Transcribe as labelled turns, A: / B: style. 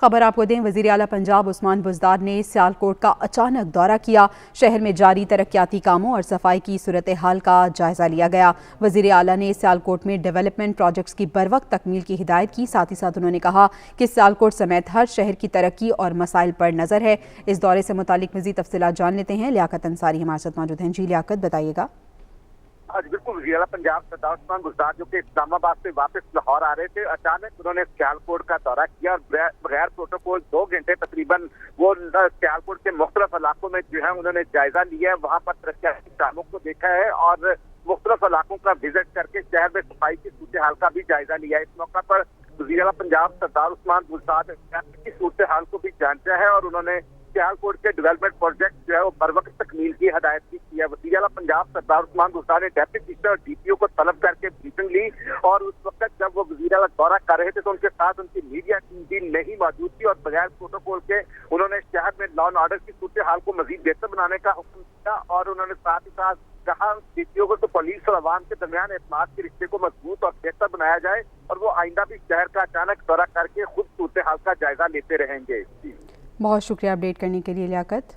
A: खबर आपको दें, वज़ीर आला पंजाब उस्मान बुज़दार ने सियालकोट का अचानक दौरा किया। शहर में जारी तरक्याती कामों और सफाई की सूरत हाल का जायजा लिया गया। वज़ीर आला ने सियालकोट में डेवलपमेंट प्रोजेक्ट्स की बरवक्त तकमील की हिदायत की। साथ ही साथ उन्होंने कहा कि सियालकोट समेत हर शहर की तरक्की और मसाइल पर नज़र है। इस दौरे से मुतालिक मज़ीद तफसीलात जान लेते हैं। लियाकत अंसारी हमारे साथ मौजूद हैं। जी लियाकत, बताइएगा।
B: आज बिल्कुल वज़ीर आला पंजाब सरदार उस्मान बुज़दार जो कि इस्लामाबाद से वापस लाहौर आ रहे थे, अचानक उन्होंने सियालकोट का दौरा किया और बगैर प्रोटोकॉल 2 घंटे तकरीबन वो सियालकोट के मुख्तलिफ इलाकों में जो है उन्होंने जायजा लिया है, वहाँ पर तरक्याती कामों को देखा है और मुख्तलिफ इलाकों का विजिट करके शहर में सफाई की सूरत हाल का भी जायजा लिया है। इस मौका पर वज़ीर आला पंजाब सरदार उस्मान बुज़दार ने सूरत हाल को भी जांचा है और उन्होंने सियालकोट के डेवलपमेंट प्रोजेक्ट जो है वो बरवक्त तकमील की हदायत की है। वज़ीर आला पंजाब सरदार उस्मान बुज़दार ने डेप्टी कमिश्नर और डीपीओ को तलब करके ब्रीफिंग ली और उस वक्त जब वो वज़ीर आला दौरा कर रहे थे तो उनके साथ उनकी मीडिया टीम भी नहीं मौजूद थी और बगैर प्रोटोकॉल के उन्होंने शहर में लॉ एंड ऑर्डर की सूरत हाल को मजीद बेहतर बनाने का हुक्म दिया और उन्होंने साथ ही साथ कहा डीपीओ को तो पुलिस और अवाम के दरमियान एतमाद के रिश्ते को मजबूत और बेहतर बनाया जाए और वो आइंदा भी शहर का अचानक दौरा करके खुद सूरत हाल का जायजा लेते रहेंगे।
A: बहुत शुक्रिया अपडेट करने के लिए लियाकत।